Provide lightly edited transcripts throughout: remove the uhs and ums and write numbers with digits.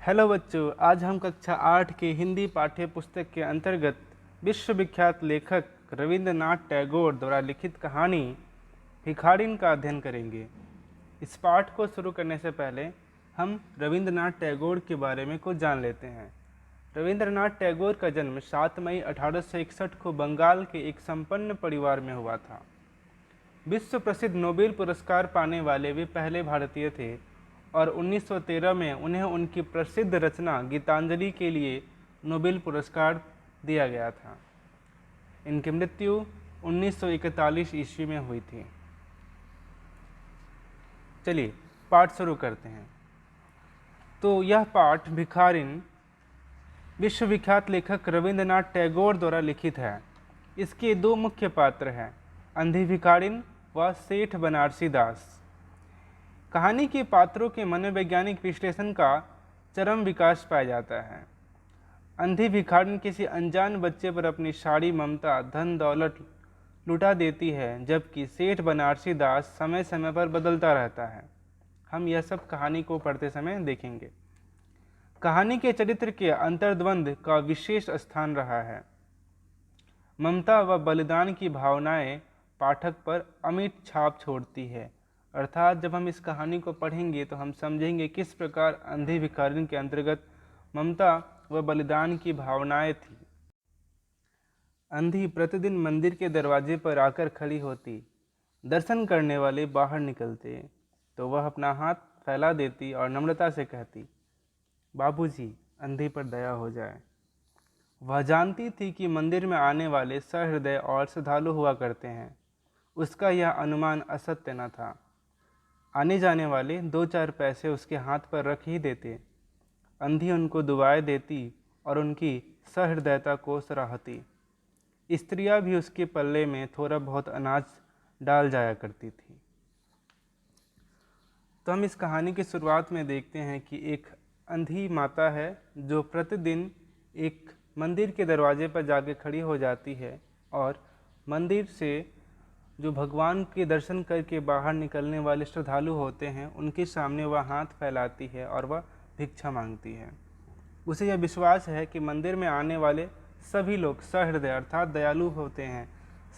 Hello बच्चों, आज हम कक्षा 8 के हिंदी पाठ्य पुस्तक के अंतर्गत विश्वविख्यात लेखक रविंद्रनाथ टैगोर द्वारा लिखित कहानी भिखारिन का अध्ययन करेंगे। इस पाठ को शुरू करने से पहले हम रविंद्रनाथ टैगोर के बारे में कुछ जान लेते हैं। रविंद्रनाथ टैगोर का जन्म 7 मई 1861 को बंगाल के एक संपन्न परिवार में हुआ था। विश्व प्रसिद्ध नोबेल पुरस्कार पाने वाले वे पहले भारतीय थे और 1913 में उन्हें उनकी प्रसिद्ध रचना गीतांजलि के लिए नोबेल पुरस्कार दिया गया था। इनकी मृत्यु 1941 ईस्वी में हुई थी। चलिए पाठ शुरू करते हैं। तो यह पाठ भिखारिन विश्वविख्यात लेखक रविंद्रनाथ टैगोर द्वारा लिखित है। इसके दो मुख्य पात्र हैं, अंधी भिखारिन व सेठ बनारसी दास। कहानी के पात्रों के मनोवैज्ञानिक विश्लेषण का चरम विकास पाया जाता है। अंधी भिखारिन किसी अनजान बच्चे पर अपनी सारी ममता धन दौलत लुटा देती है, जबकि सेठ बनारसी दास समय समय पर बदलता रहता है। हम यह सब कहानी को पढ़ते समय देखेंगे। कहानी के चरित्र के अंतर्द्वंद का विशेष स्थान रहा है। ममता व बलिदान की भावनाएं पाठक पर अमिट छाप छोड़ती है। अर्थात जब हम इस कहानी को पढ़ेंगे तो हम समझेंगे किस प्रकार अंधी भिखारिन के अंतर्गत ममता व बलिदान की भावनाएं थी। अंधी प्रतिदिन मंदिर के दरवाजे पर आकर खड़ी होती। दर्शन करने वाले बाहर निकलते तो वह अपना हाथ फैला देती और नम्रता से कहती, बाबूजी, अंधी पर दया हो जाए। वह जानती थी कि मंदिर में आने वाले सहृदय और श्रद्धालु हुआ करते हैं। उसका यह अनुमान असत्य न था। आने जाने वाले 2-4 पैसे उसके हाथ पर रख ही देते। अंधी उनको दुआएं देती और उनकी सहृदयता को सराहती। स्त्रियां भी उसके पल्ले में थोड़ा बहुत अनाज डाल जाया करती थी। तो हम इस कहानी की शुरुआत में देखते हैं कि एक अंधी माता है जो प्रतिदिन एक मंदिर के दरवाजे पर जाके खड़ी हो जाती है और मंदिर से जो भगवान के दर्शन करके बाहर निकलने वाले श्रद्धालु होते हैं उनके सामने वह हाथ फैलाती है और वह भिक्षा मांगती है। उसे यह विश्वास है कि मंदिर में आने वाले सभी लोग सहृदय अर्थात दयालु होते हैं,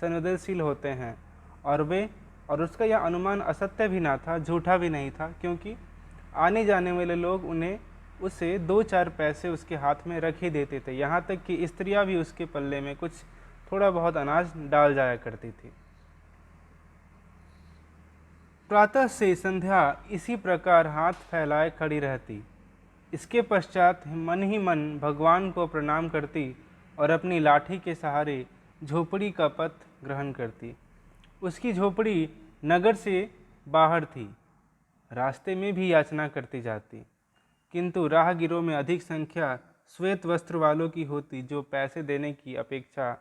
संवेदनशील होते हैं और उसका यह अनुमान असत्य भी ना था, झूठा भी नहीं था, क्योंकि आने जाने वाले लोग उसे 2-4 पैसे उसके हाथ में रख ही देते थे। यहाँ तक कि स्त्रियाँ भी उसके पल्ले में कुछ थोड़ा बहुत अनाज डाल जाया करती थी। प्रातः से संध्या इसी प्रकार हाथ फैलाए खड़ी रहती। इसके पश्चात मन ही मन भगवान को प्रणाम करती और अपनी लाठी के सहारे झोपड़ी का पथ ग्रहण करती। उसकी झोपड़ी नगर से बाहर थी। रास्ते में भी याचना करती जाती, किंतु राहगीरों में अधिक संख्या श्वेत वस्त्र वालों की होती, जो पैसे देने की अपेक्षा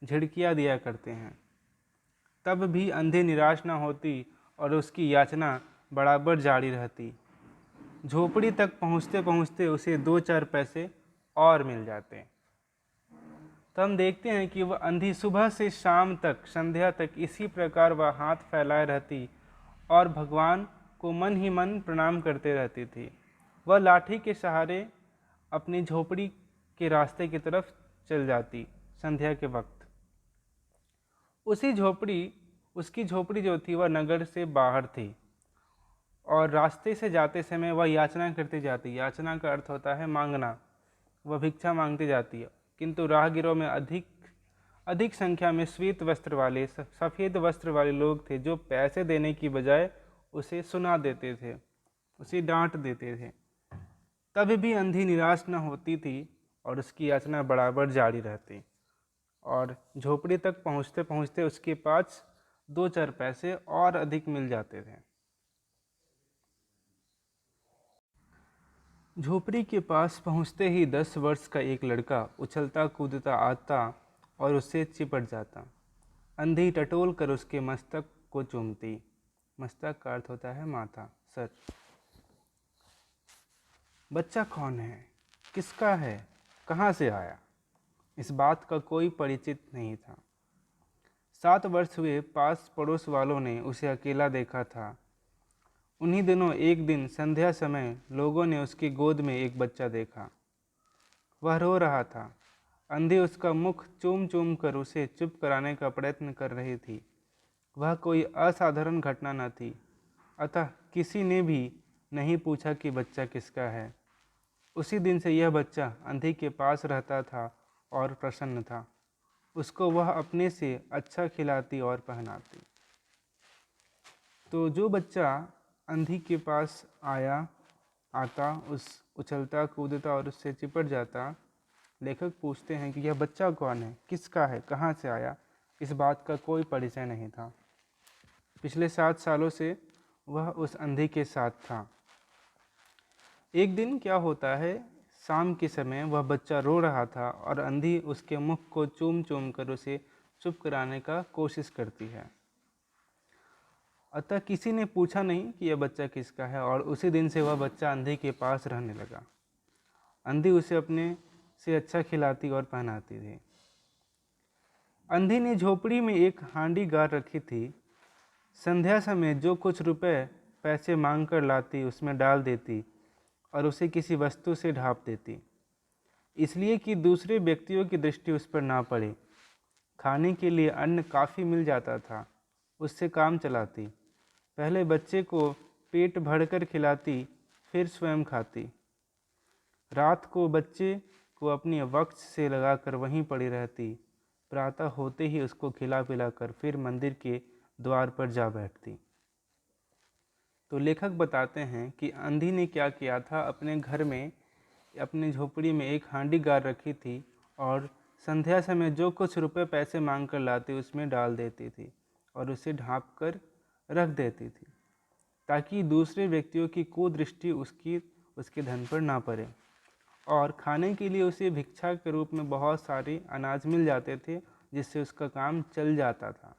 झिड़कियाँ दिया करते हैं। तब भी अंधे निराश न होती और उसकी याचना बराबर जारी रहती। झोपड़ी तक पहुँचते पहुँचते उसे 2-4 पैसे और मिल जाते। तो हम देखते हैं कि वह अंधी सुबह से शाम तक, संध्या तक इसी प्रकार वह हाथ फैलाए रहती और भगवान को मन ही मन प्रणाम करते रहती थी। वह लाठी के सहारे अपनी झोपड़ी के रास्ते की तरफ चल जाती संध्या के वक्त। उसकी झोपड़ी जो थी वह नगर से बाहर थी और रास्ते से जाते समय वह याचना करती जाती। याचना का अर्थ होता है मांगना। वह भिक्षा मांगती जाती है, किंतु राहगीरों में अधिक संख्या में श्वेत वस्त्र वाले, सफ़ेद वस्त्र वाले लोग थे, जो पैसे देने की बजाय उसे सुना देते थे, उसे डांट देते थे। तब भी अंधी निराश न होती थी और उसकी याचना बराबर जारी रहती और झोपड़ी तक पहुँचते पहुँचते उसके पास 2-4 पैसे और अधिक मिल जाते थे। झोपड़ी के पास पहुँचते ही 10 वर्ष का एक लड़का उछलता कूदता आता और उससे चिपट जाता। अंधी टटोल कर उसके मस्तक को चूमती। मस्तक का अर्थ होता है माथा, सर। बच्चा कौन है, किसका है, कहाँ से आया, इस बात का कोई परिचित नहीं था। 7 वर्ष हुए पास पड़ोस वालों ने उसे अकेला देखा था। उन्हीं दिनों एक दिन संध्या समय लोगों ने उसकी गोद में एक बच्चा देखा। वह रो रहा था। अंधी उसका मुख चूम चूम कर उसे चुप कराने का प्रयत्न कर रही थी। वह कोई असाधारण घटना न थी, अतः किसी ने भी नहीं पूछा कि बच्चा किसका है। उसी दिन से यह बच्चा अंधी के पास रहता था और प्रसन्न था। उसको वह अपने से अच्छा खिलाती और पहनाती। तो जो बच्चा अंधी के पास आता उस उछलता कूदता और उससे चिपट जाता, लेखक पूछते हैं कि यह बच्चा कौन है, किसका है, कहाँ से आया। इस बात का कोई परिचय नहीं था। पिछले 7 सालों से वह उस अंधी के साथ था। एक दिन क्या होता है, शाम के समय वह बच्चा रो रहा था और अंधी उसके मुख को चूम चूम कर उसे चुप कराने का कोशिश करती है। अतः किसी ने पूछा नहीं कि यह बच्चा किसका है और उसी दिन से वह बच्चा अंधी के पास रहने लगा। अंधी उसे अपने से अच्छा खिलाती और पहनाती थी। अंधी ने झोपड़ी में एक हांडी गाड़ रखी थी। संध्या समय जो कुछ रुपए पैसे मांग कर लाती उसमें डाल देती और उसे किसी वस्तु से ढाँप देती, इसलिए कि दूसरे व्यक्तियों की दृष्टि उस पर ना पड़े। खाने के लिए अन्न काफ़ी मिल जाता था, उससे काम चलाती। पहले बच्चे को पेट भरकर खिलाती, फिर स्वयं खाती। रात को बच्चे को अपनी वक्ष से लगाकर वहीं पड़ी रहती। प्रातः होते ही उसको खिला पिलाकर फिर मंदिर के द्वार पर जा बैठती। तो लेखक बताते हैं कि अंधी ने क्या किया था, अपने घर में अपनी झोपड़ी में एक हांडी गाड़ रखी थी और संध्या समय जो कुछ रुपए पैसे मांग कर लाती उसमें डाल देती थी और उसे ढाँप कर रख देती थी, ताकि दूसरे व्यक्तियों की कुदृष्टि उसके धन पर ना पड़े। और खाने के लिए उसे भिक्षा के रूप में बहुत सारे अनाज मिल जाते थे, जिससे उसका काम चल जाता था।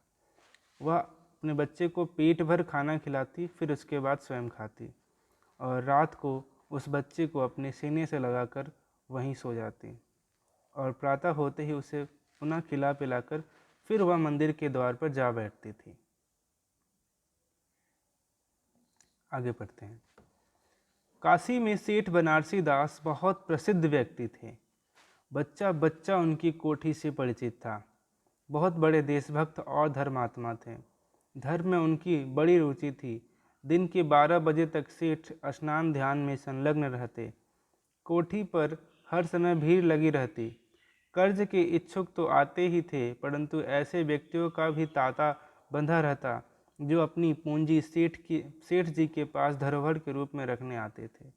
वह अपने बच्चे को पेट भर खाना खिलाती, फिर उसके बाद स्वयं खाती और रात को उस बच्चे को अपने सीने से लगाकर वहीं सो जाती और प्रातः होते ही उसे पुनः खिला पिलाकर फिर वह मंदिर के द्वार पर जा बैठती थी। आगे पढ़ते हैं। काशी में सेठ बनारसी दास बहुत प्रसिद्ध व्यक्ति थे। बच्चा बच्चा उनकी कोठी से परिचित था। बहुत बड़े देशभक्त और धर्मात्मा थे। धर्म में उनकी बड़ी रुचि थी। दिन के 12 बजे तक सेठ स्नान ध्यान में संलग्न रहते। कोठी पर हर समय भीड़ लगी रहती। कर्ज के इच्छुक तो आते ही थे, परंतु ऐसे व्यक्तियों का भी तांता बंधा रहता जो अपनी पूंजी सेठ जी के पास धरोहर के रूप में रखने आते थे।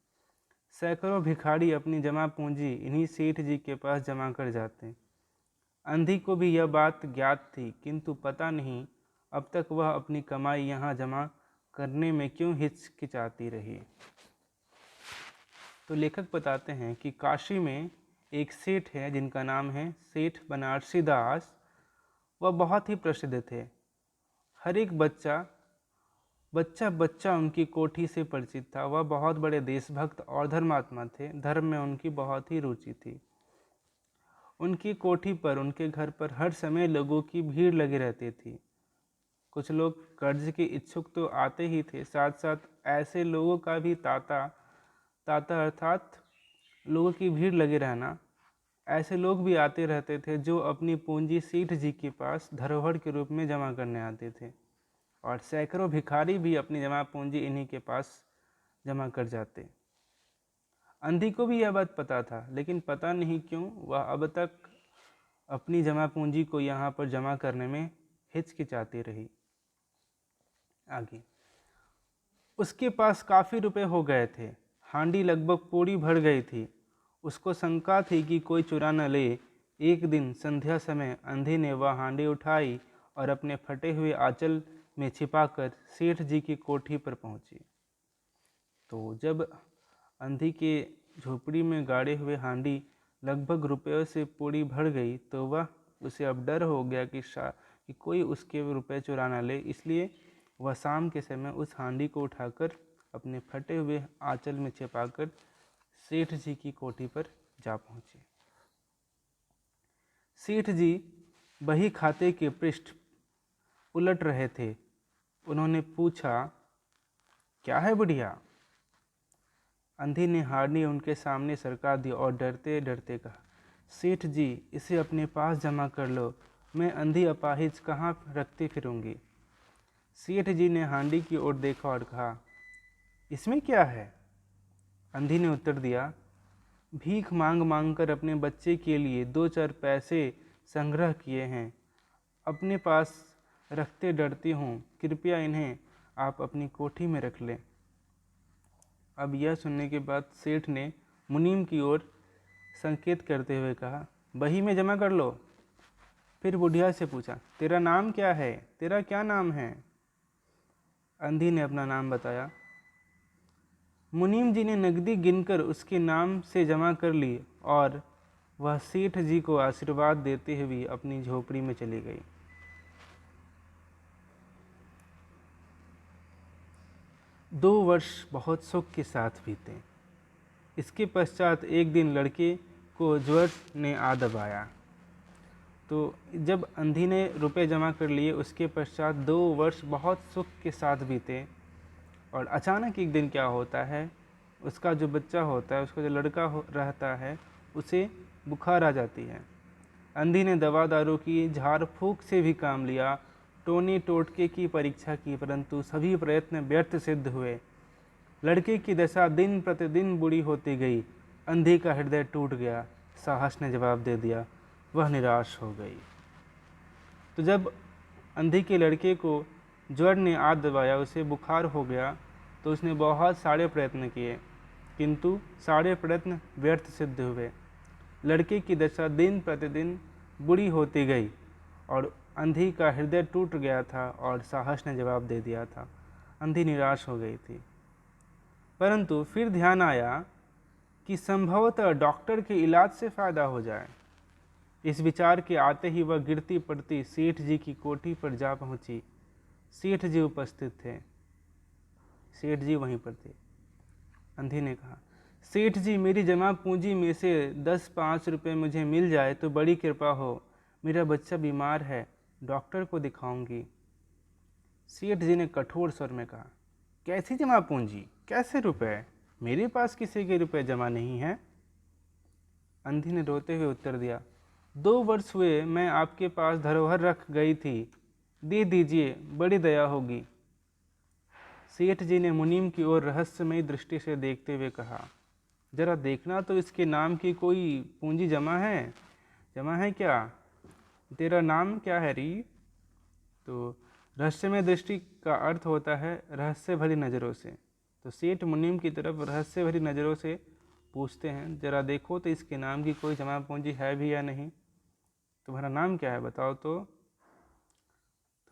सैकड़ों भिखारी अपनी जमा पूंजी इन्हीं सेठ जी के पास जमा कर जाते। अंधी को भी यह बात ज्ञात थी, किंतु पता नहीं अब तक वह अपनी कमाई यहाँ जमा करने में क्यों हिचकिचाती रही। तो लेखक बताते हैं कि काशी में एक सेठ है जिनका नाम है सेठ बनारसी दास। वह बहुत ही प्रसिद्ध थे। हर एक बच्चा बच्चा उनकी कोठी से परिचित था। वह बहुत बड़े देशभक्त और धर्मात्मा थे। धर्म में उनकी बहुत ही रुचि थी। उनकी कोठी पर, उनके घर पर हर समय लोगों की भीड़ लगी रहती थी। कुछ लोग कर्ज के इच्छुक तो आते ही थे, साथ साथ ऐसे लोगों का भी तांता तांता अर्थात लोगों की भीड़ लगे रहना, ऐसे लोग भी आते रहते थे जो अपनी पूंजी सेठ जी के पास धरोहर के रूप में जमा करने आते थे और सैकड़ों भिखारी भी अपनी जमा पूंजी इन्हीं के पास जमा कर जाते। अंधी को भी यह बात पता था, लेकिन पता नहीं क्यों वह अब तक अपनी जमा पूंजी को यहाँ पर जमा करने में हिचकिचाती रही। आगे, उसके पास काफ़ी रुपए हो गए थे। हांडी लगभग पूरी भर गई थी। उसको शंका थी कि कोई चुरा न ले। एक दिन संध्या समय अंधी ने वह हांडी उठाई और अपने फटे हुए आंचल में छिपाकर सेठ जी की कोठी पर पहुंची। तो जब अंधी के झोपड़ी में गाड़े हुए हांडी लगभग रुपयों से पूरी भर गई, तो वह उसे अब डर हो गया कि कोई उसके रुपए चुरा न ले। इसलिए वह शाम के समय उस हांडी को उठाकर अपने फटे हुए आंचल में छिपाकर सेठ जी की कोठी पर जा पहुंचे। सेठ जी बही खाते के पृष्ठ उलट रहे थे। उन्होंने पूछा, क्या है बुढ़िया? अंधी ने हारनी उनके सामने सरका दी और डरते डरते कहा, सेठ जी इसे अपने पास जमा कर लो, मैं अंधी अपाहिज कहाँ रखती फिरूंगी। सेठ जी ने हांडी की ओर देखा और कहा, इसमें क्या है? अंधी ने उत्तर दिया, भीख मांग मांग कर अपने बच्चे के लिए 2-4 पैसे संग्रह किए हैं, अपने पास रखते डरती हूँ, कृपया इन्हें आप अपनी कोठी में रख लें। अब यह सुनने के बाद सेठ ने मुनीम की ओर संकेत करते हुए कहा, बही में जमा कर लो। फिर बुढ़िया से पूछा, तेरा नाम क्या है? तेरा क्या नाम है? अंधी ने अपना नाम बताया। मुनीम जी ने नकदी गिनकर उसके नाम से जमा कर ली और वह सेठ जी को आशीर्वाद देते हुए अपनी झोपड़ी में चली गई। 2 वर्ष बहुत सुख के साथ बीते। इसके पश्चात एक दिन लड़के को ज्वर ने आ दबाया। तो जब अंधी ने रुपए जमा कर लिए, उसके पश्चात 2 वर्ष बहुत सुख के साथ बीते और अचानक एक दिन क्या होता है, उसका जो बच्चा होता है, उसका जो लड़का रहता है, उसे बुखार आ जाती है। अंधी ने दवा दारू की, झाड़ फूक से भी काम लिया, टोने टोटके की परीक्षा की, परंतु सभी प्रयत्न व्यर्थ सिद्ध हुए। लड़के की दशा दिन प्रतिदिन बुरी होती गई। अंधी का हृदय टूट गया। साहस ने जवाब दे दिया, वह निराश हो गई। तो जब अंधी के लड़के को ज्वर ने आ दबाया, उसे बुखार हो गया, तो उसने बहुत सारे प्रयत्न किए, किंतु सारे प्रयत्न व्यर्थ सिद्ध हुए। लड़के की दशा दिन प्रतिदिन बुरी होती गई और अंधी का हृदय टूट गया था और साहस ने जवाब दे दिया था। अंधी निराश हो गई थी, परंतु फिर ध्यान आया कि संभवतः डॉक्टर के इलाज से फायदा हो जाए। इस विचार के आते ही वह गिरती पड़ती सेठ जी की कोठी पर जा पहुंची। सेठ जी उपस्थित थे। सेठ जी वहीं पर थे। अंधी ने कहा, सेठ जी मेरी जमा पूंजी में से 10-5 रुपये मुझे मिल जाए तो बड़ी कृपा हो। मेरा बच्चा बीमार है, डॉक्टर को दिखाऊंगी। सेठ जी ने कठोर स्वर में कहा, कैसी जमा पूंजी, कैसे रुपए? मेरे पास किसी के रुपए जमा नहीं है। अंधी ने रोते हुए उत्तर दिया, 2 वर्ष हुए मैं आपके पास धरोहर रख गई थी, दे दीजिए, बड़ी दया होगी। सेठ जी ने मुनीम की ओर रहस्यमयी दृष्टि से देखते हुए कहा, जरा देखना तो इसके नाम की कोई पूंजी जमा है? जमा है क्या? तेरा नाम क्या है री? तो रहस्यमय दृष्टि का अर्थ होता है रहस्य भरी नज़रों से। तो सेठ मुनीम की तरफ रहस्य भरी नज़रों से पूछते हैं, जरा देखो तो इसके नाम की कोई जमा पूंजी है भी या नहीं। तुम्हारा नाम क्या है, बताओ तो।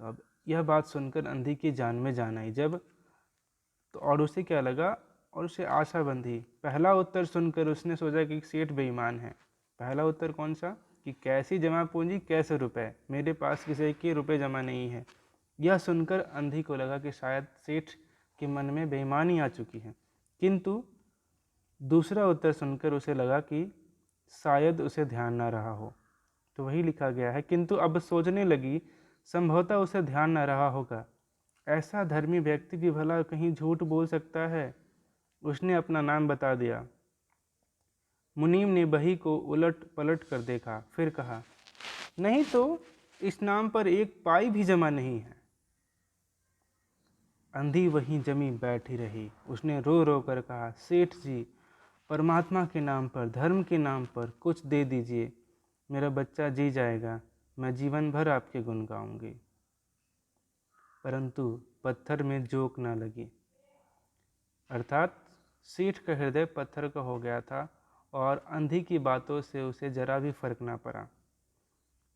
अब यह बात सुनकर अंधी की जान में जान आई। जब तो और उसे क्या लगा, और उसे आशा बंधी। पहला उत्तर सुनकर उसने सोचा कि सेठ बेईमान है। पहला उत्तर कौन सा? कि कैसी जमा पूंजी, कैसे रुपए, मेरे पास किसी के रुपए जमा नहीं है। यह सुनकर अंधी को लगा कि शायद सेठ के मन में बेईमानी आ चुकी है, किंतु दूसरा उत्तर सुनकर उसे लगा कि शायद उसे ध्यान न रहा हो। तो वही लिखा गया है, किंतु अब सोचने लगी संभवतः उसे ध्यान न रहा होगा। ऐसा धर्मी व्यक्ति भी भला कहीं झूठ बोल सकता है। उसने अपना नाम बता दिया। मुनीम ने बही को उलट पलट कर देखा, फिर कहा, नहीं तो इस नाम पर 1 पाई भी जमा नहीं है। अंधी वहीं जमी बैठी रही। उसने रो रो कर कहा, सेठ जी परमात्मा के नाम पर, धर्म के नाम पर कुछ दे दीजिए, मेरा बच्चा जी जाएगा, मैं जीवन भर आपके गुण गाऊंगी। परंतु पत्थर में जोक न लगी। अर्थात सेठ का हृदय पत्थर का हो गया था और अंधी की बातों से उसे जरा भी फर्क ना पड़ा।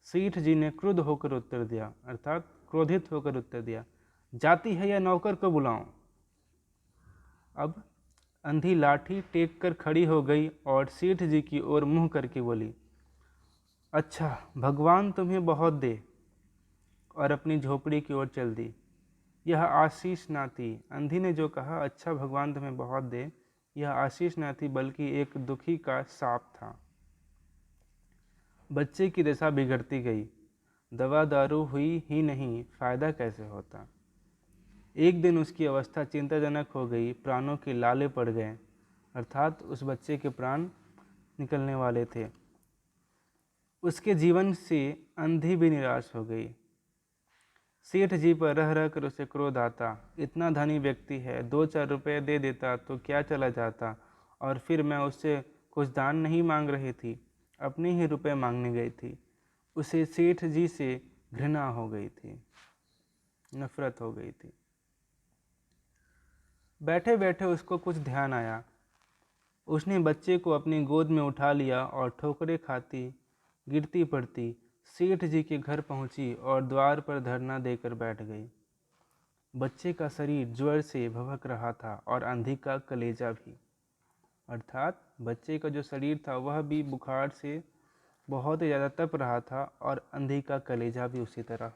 सेठ जी ने क्रुद्ध होकर उत्तर दिया, अर्थात क्रोधित होकर उत्तर दिया, जाती है या नौकर को बुलाऊं? अब अंधी लाठी टेक कर खड़ी हो गई और सेठ जी की ओर मुंह करके बोली, अच्छा भगवान तुम्हें बहुत दे, और अपनी झोपड़ी की ओर चल दी। यह आशीष ना थी। अंधी ने जो कहा, अच्छा भगवान तुम्हें बहुत दे, यह आशीष ना थी बल्कि एक दुखी का साप था। बच्चे की दशा बिगड़ती गई। दवा दारू हुई ही नहीं, फायदा कैसे होता। एक दिन उसकी अवस्था चिंताजनक हो गई, प्राणों के लाले पड़ गए, अर्थात उस बच्चे के प्राण निकलने वाले थे। उसके जीवन से अंधी भी निराश हो गई। सेठ जी पर रह रह कर उसे क्रोध आता। इतना धनी व्यक्ति है, 2-4 रुपये दे देता तो क्या चला जाता, और फिर मैं उससे कुछ दान नहीं मांग रही थी, अपने ही रुपए मांगने गई थी। उसे सेठ जी से घृणा हो गई थी, नफरत हो गई थी। बैठे बैठे उसको कुछ ध्यान आया। उसने बच्चे को अपनी गोद में उठा लिया और ठोकरें खाती गिरती पड़ती सेठ जी के घर पहुंची और द्वार पर धरना देकर बैठ गई। बच्चे का शरीर ज्वर से भभक रहा था और अंधी का कलेजा भी, अर्थात बच्चे का जो शरीर था वह भी बुखार से बहुत ही ज़्यादा तप रहा था और अंधी का कलेजा भी उसी तरह।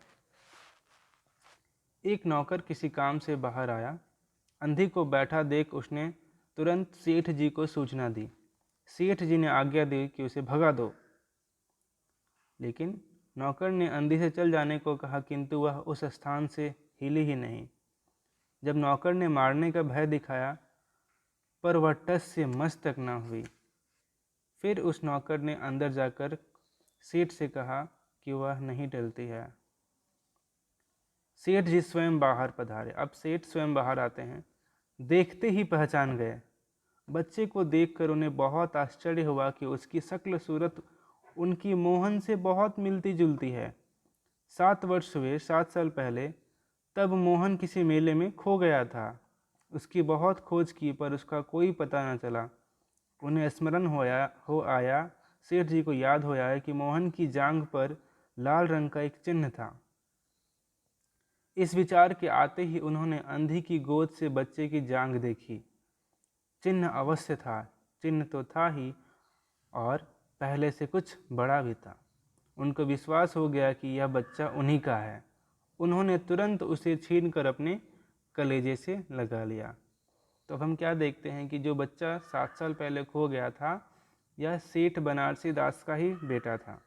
एक नौकर किसी काम से बाहर आया। अंधी को बैठा देख उसने तुरंत सेठ जी को सूचना दी। सेठ जी ने आज्ञा दी कि उसे भगा दो, लेकिन नौकर ने अंधी से चल जाने को कहा, किंतु वह उस स्थान से हिली ही नहीं। जब नौकर ने मारने का भय दिखाया, पर वह टस से मस तक न हुई। फिर उस नौकर ने अंदर जाकर सेठ से कहा कि वह नहीं टलती है। सेठ जी स्वयं बाहर पधारे। अब सेठ स्वयं बाहर आते हैं। देखते ही पहचान गए। बच्चे को देखकर उन्हें बहुत आश्चर्य हुआ कि उसकी शक्ल सूरत उनकी मोहन से बहुत मिलती जुलती है। 7 वर्ष हुए, 7 साल पहले, तब मोहन किसी मेले में खो गया था। उसकी बहुत खोज की पर उसका कोई पता न चला। उन्हें स्मरण हो आया, सेठ जी को याद हो आया कि मोहन की जांघ पर लाल रंग का एक चिन्ह था। इस विचार के आते ही उन्होंने अंधी की गोद से बच्चे की जांघ देखी। चिन्ह अवश्य था, चिन्ह तो था ही, और पहले से कुछ बड़ा भी था। उनको विश्वास हो गया कि यह बच्चा उन्हीं का है। उन्होंने तुरंत उसे छीनकर अपने कलेजे से लगा लिया। तो अब हम क्या देखते हैं कि जो बच्चा 7 साल पहले खो गया था, यह सेठ बनारसी दास का ही बेटा था।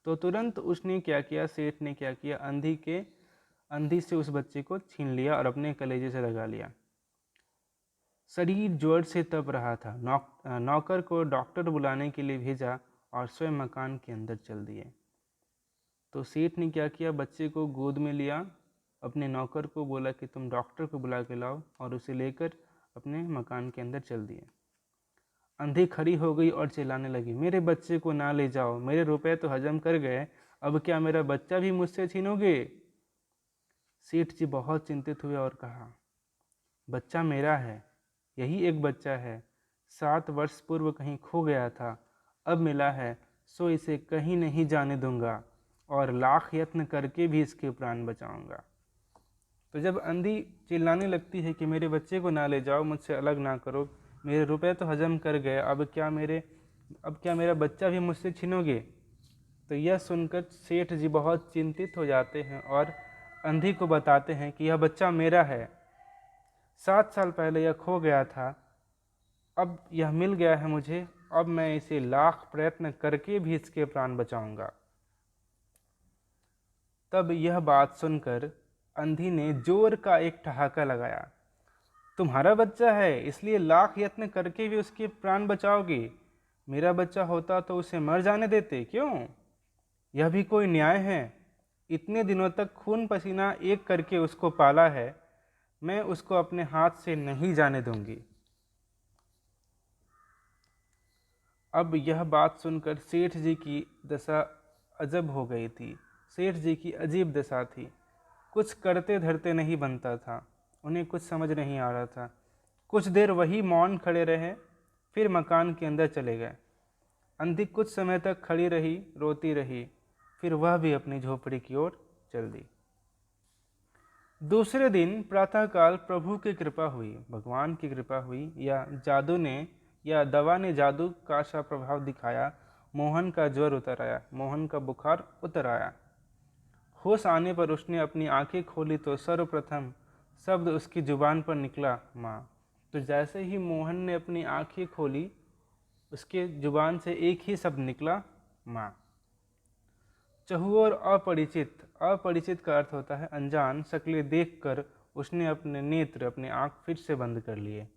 तो तुरंत उसने क्या किया, सेठ ने क्या किया, अंधी से उस बच्चे को छीन लिया और अपने कलेजे से लगा लिया। शरीर ज्वर से तप रहा था। नौकर को डॉक्टर बुलाने के लिए भेजा और स्वयं मकान के अंदर चल दिए। तो सेठ ने क्या किया, बच्चे को गोद में लिया, अपने नौकर को बोला कि तुम डॉक्टर को बुला के लाओ, और उसे लेकर अपने मकान के अंदर चल दिए। अंधी खड़ी हो गई और चिल्लाने लगी, मेरे बच्चे को ना ले जाओ, मेरे रुपए तो हजम कर गए, अब क्या मेरा बच्चा भी मुझसे छीनोगे? सेठ जी बहुत चिंतित हुए और कहा, बच्चा मेरा है, यही एक बच्चा है। 7 वर्ष पूर्व कहीं खो गया था, अब मिला है, सो इसे कहीं नहीं जाने दूंगा और लाख यत्न करके भी इसके प्राण बचाऊंगा। तो जब अंधी चिल्लाने लगती है कि मेरे बच्चे को ना ले जाओ, मुझसे अलग ना करो, मेरे रुपए तो हजम कर गए, अब क्या मेरा बच्चा भी मुझसे छीनोगे? तो यह सुनकर सेठ जी बहुत चिंतित हो जाते हैं और अंधी को बताते हैं कि यह बच्चा मेरा है, 7 साल पहले यह खो गया था, अब यह मिल गया है मुझे, अब मैं इसे लाख प्रयत्न करके भी इसके प्राण बचाऊंगा। तब यह बात सुनकर अंधी ने जोर का एक ठहाका लगाया, तुम्हारा बच्चा है इसलिए लाख यत्न करके भी उसके प्राण बचाओगे? मेरा बच्चा होता तो उसे मर जाने देते, क्यों? यह भी कोई न्याय है? इतने दिनों तक खून पसीना एक करके उसको पाला है, मैं उसको अपने हाथ से नहीं जाने दूंगी। अब यह बात सुनकर सेठ जी की दशा अजब हो गई थी। सेठ जी की अजीब दशा थी, कुछ करते धरते नहीं बनता था। उन्हें कुछ समझ नहीं आ रहा था। कुछ देर वही मौन खड़े रहे, फिर मकान के अंदर चले गए। अंधी कुछ समय तक खड़ी रही, रोती रही, फिर वह भी अपनी झोपड़ी की ओर चल दी। दूसरे दिन प्रातःकाल प्रभु की कृपा हुई, भगवान की कृपा हुई, या दवा ने जादू का सा प्रभाव दिखाया। मोहन का ज्वर उतर आया, मोहन का बुखार उतर आया। होश आने पर उसने अपनी आंखें खोली तो सर्वप्रथम शब्द उसकी जुबान पर निकला, माँ। तो जैसे ही मोहन ने अपनी आंखें खोली, उसके जुबान से एक ही शब्द निकला, माँ। चहुओर अपरिचित, अपरिचित का अर्थ होता है अनजान शक्लें देखकर उसने अपने नेत्र, अपने आँख फिर से बंद कर लिए।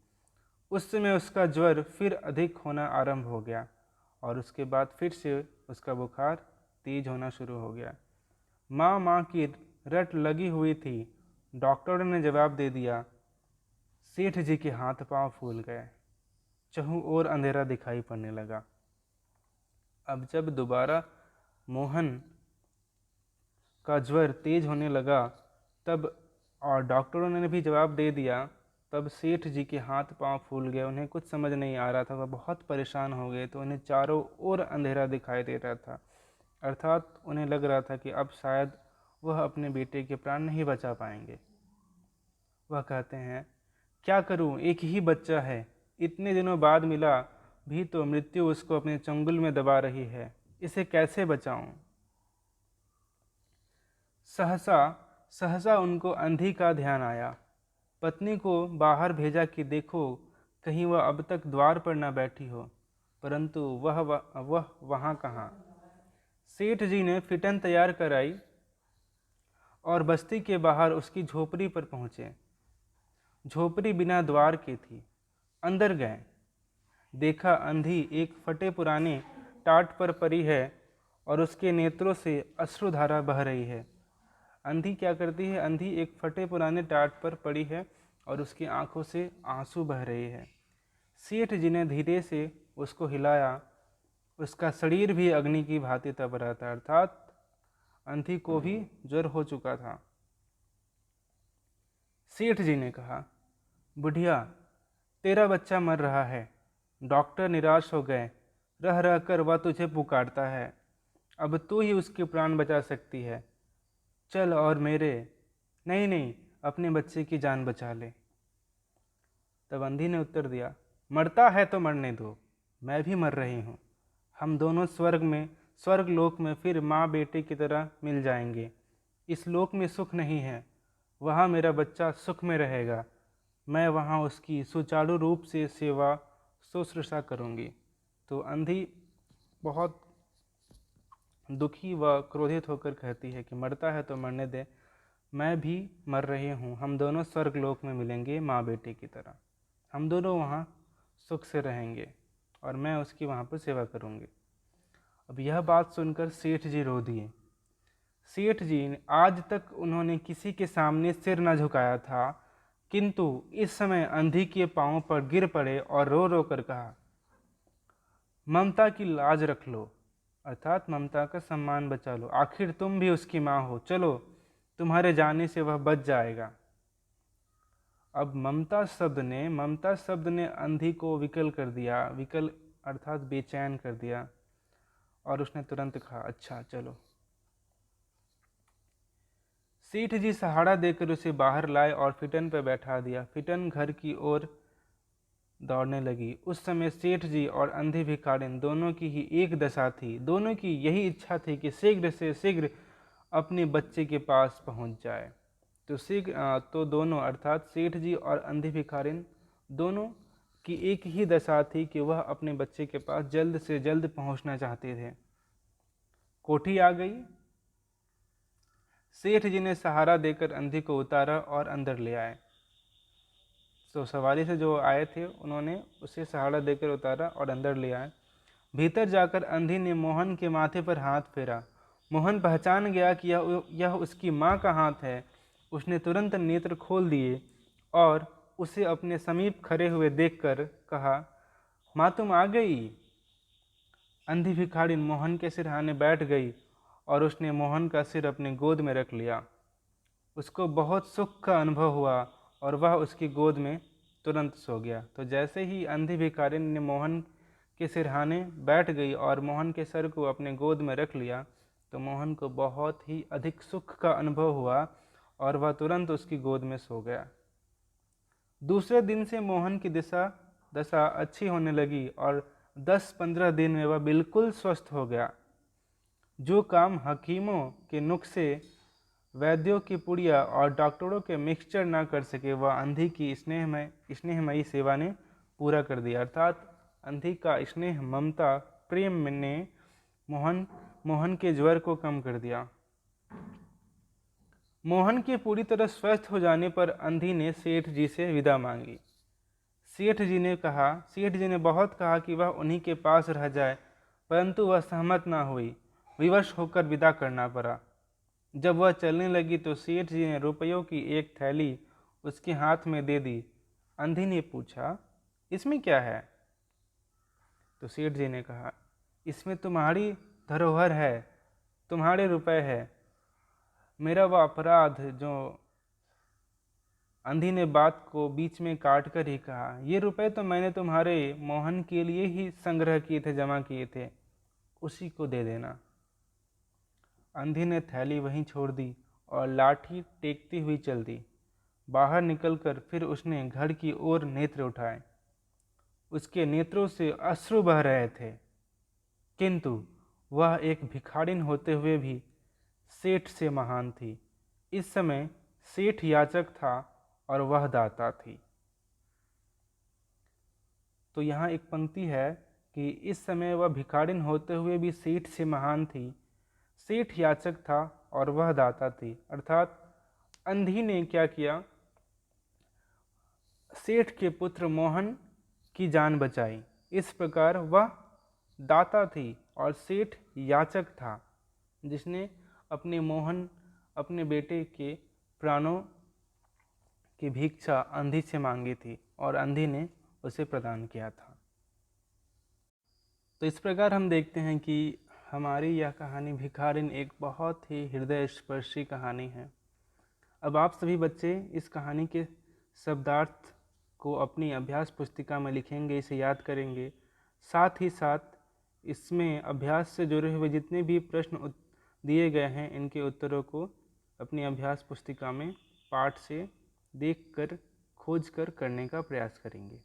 उस समय उसका ज्वर फिर अधिक होना आरंभ हो गया और उसके बाद फिर से उसका बुखार तेज होना शुरू हो गया। माँ माँ की रट लगी हुई थी। डॉक्टर ने जवाब दे दिया। सेठ जी के हाथ पांव फूल गए। चहु और अंधेरा दिखाई पड़ने लगा। अब जब दोबारा मोहन का ज्वर तेज होने लगा तब, और डॉक्टरों ने भी जवाब दे दिया, तब सेठ जी के हाथ पांव फूल गए। उन्हें कुछ समझ नहीं आ रहा था, वह बहुत परेशान हो गए। तो उन्हें चारों ओर अंधेरा दिखाई दे रहा था, अर्थात उन्हें लग रहा था कि अब शायद वह अपने बेटे के प्राण नहीं बचा पाएंगे। वह कहते हैं, क्या करूं, एक ही बच्चा है, इतने दिनों बाद मिला भी तो मृत्यु उसको अपने चंगुल में दबा रही है, इसे कैसे बचाऊं। सहसा सहसा उनको अंधी का ध्यान आया। पत्नी को बाहर भेजा कि देखो कहीं वह अब तक द्वार पर न बैठी हो, परंतु वह वहाँ कहाँ। सेठ जी ने फिटन तैयार कराई और बस्ती के बाहर उसकी झोपड़ी पर पहुँचे। झोपड़ी बिना द्वार की थी। अंदर गए, देखा अंधी एक फटे पुराने टाट पर पड़ी है और उसके नेत्रों से अश्रुधारा बह रही है। अंधी क्या करती है? अंधी एक फटे पुराने टाट पर पड़ी है और उसकी आंखों से आंसू बह रहे हैं। सेठ जी ने धीरे से उसको हिलाया। उसका शरीर भी अग्नि की भांति तप रहा था, अर्थात अंधी को भी ज्वर हो चुका था। सेठ जी ने कहा, बुढ़िया, तेरा बच्चा मर रहा है। डॉक्टर निराश हो गए। रह रह कर वह तुझे पुकारता है। अब तू ही उसके प्राण बचा सकती है। चल और मेरे, नहीं नहीं, अपने बच्चे की जान बचा ले। तब अंधी ने उत्तर दिया, मरता है तो मरने दो, मैं भी मर रही हूँ। हम दोनों स्वर्ग लोक में फिर माँ बेटे की तरह मिल जाएंगे। इस लोक में सुख नहीं है, वहाँ मेरा बच्चा सुख में रहेगा। मैं वहाँ उसकी सुचारू रूप से सेवा शुश्रूषा करूँगी। तो अंधी बहुत दुखी व क्रोधित होकर कहती है कि मरता है तो मरने दे, मैं भी मर रही हूँ। हम दोनों स्वर्गलोक में मिलेंगे माँ बेटे की तरह। हम दोनों वहाँ सुख से रहेंगे और मैं उसकी वहाँ पर सेवा करूँगी। अब यह बात सुनकर सेठ जी रो दिए। सेठ जी आज तक उन्होंने किसी के सामने सिर न झुकाया था, किंतु इस समय अंधी के पांव पर गिर पड़े और रो रो कर कहा, ममता की लाज रख लो, अर्थात ममता का सम्मान बचा लो। आखिर तुम भी उसकी माँ हो, चलो तुम्हारे जाने से वह बच जाएगा। अब ममता शब्द ने अंधी को विकल कर दिया। विकल अर्थात बेचैन कर दिया और उसने तुरंत कहा, अच्छा चलो। सेठ जी सहारा देकर उसे बाहर लाए और फिटन पर बैठा दिया। फिटन घर की ओर दौड़ने लगी। उस समय सेठ जी और अंधी भिखारिन दोनों की ही एक दशा थी। दोनों की यही इच्छा थी कि शीघ्र से शीघ्र अपने बच्चे के पास पहुंच जाए। तो दोनों अर्थात सेठ जी और अंधी भिखारिन दोनों की एक ही दशा थी कि वह अपने बच्चे के पास जल्द से जल्द पहुंचना चाहते थे। कोठी आ गई। सेठ जी ने सहारा देकर अंधी को उतारा और अंदर ले आए। तो सवारी से जो आए थे उन्होंने उसे सहारा देकर उतारा और अंदर ले आए। भीतर जाकर अंधी ने मोहन के माथे पर हाथ फेरा। मोहन पहचान गया कि यह उसकी माँ का हाथ है। उसने तुरंत नेत्र खोल दिए और उसे अपने समीप खड़े हुए देखकर कहा, माँ तुम आ गई। अंधी भिखारिन मोहन के सिरहाने बैठ गई और उसने मोहन का सिर अपने गोद में रख लिया। उसको बहुत सुख का अनुभव हुआ और वह उसकी गोद में तुरंत सो गया। तो जैसे ही अंधी भिखारिन ने मोहन के सिरहाने बैठ गई और मोहन के सर को अपने गोद में रख लिया, तो मोहन को बहुत ही अधिक सुख का अनुभव हुआ और वह तुरंत उसकी गोद में सो गया। दूसरे दिन से मोहन की दशा अच्छी होने लगी और 10-15 दिन में वह बिल्कुल स्वस्थ हो गया। जो काम हकीमों के नुस्खे, वैद्यों की पुड़िया और डॉक्टरों के मिक्सचर ना कर सके, वह अंधी की स्नेहमयी सेवा ने पूरा कर दिया। अर्थात अंधी का स्नेह, ममता, प्रेम ने मोहन के ज्वर को कम कर दिया। मोहन के पूरी तरह स्वस्थ हो जाने पर अंधी ने सेठ जी से विदा मांगी। सेठ जी ने बहुत कहा कि वह उन्हीं के पास रह जाए, परंतु वह सहमत ना हुई। विवश होकर विदा करना पड़ा। जब वह चलने लगी तो सेठ जी ने रुपयों की एक थैली उसके हाथ में दे दी। अंधी ने पूछा, इसमें क्या है? तो सेठ जी ने कहा, इसमें तुम्हारी धरोहर है, तुम्हारे रुपए है। मेरा वह अपराध जो अंधी ने बात को बीच में काट कर ही कहा, ये रुपए तो मैंने तुम्हारे मोहन के लिए ही संग्रह किए थे, जमा किए थे, उसी को दे देना। अंधी ने थैली वहीं छोड़ दी और लाठी टेकती हुई चल दी। बाहर निकलकर फिर उसने घर की ओर नेत्र उठाए। उसके नेत्रों से अश्रु बह रहे थे, किंतु वह एक भिखारिन होते हुए भी सेठ से महान थी। इस समय सेठ याचक था और वह दाता थी। तो यहाँ एक पंक्ति है कि इस समय वह भिखारिन होते हुए भी सेठ से महान थी, सेठ याचक था और वह दाता थी। अर्थात अंधी ने क्या किया, सेठ के पुत्र मोहन की जान बचाई। इस प्रकार वह दाता थी और सेठ याचक था, जिसने अपने बेटे के प्राणों की भिक्षा अंधी से मांगी थी और अंधी ने उसे प्रदान किया था। तो इस प्रकार हम देखते हैं कि हमारी यह कहानी भिखारिन एक बहुत ही हृदय स्पर्शी कहानी है। अब आप सभी बच्चे इस कहानी के शब्दार्थ को अपनी अभ्यास पुस्तिका में लिखेंगे, इसे याद करेंगे। साथ ही साथ इसमें अभ्यास से जुड़े हुए जितने भी प्रश्न दिए गए हैं, इनके उत्तरों को अपनी अभ्यास पुस्तिका में पाठ से देखकर खोज कर करने का प्रयास करेंगे।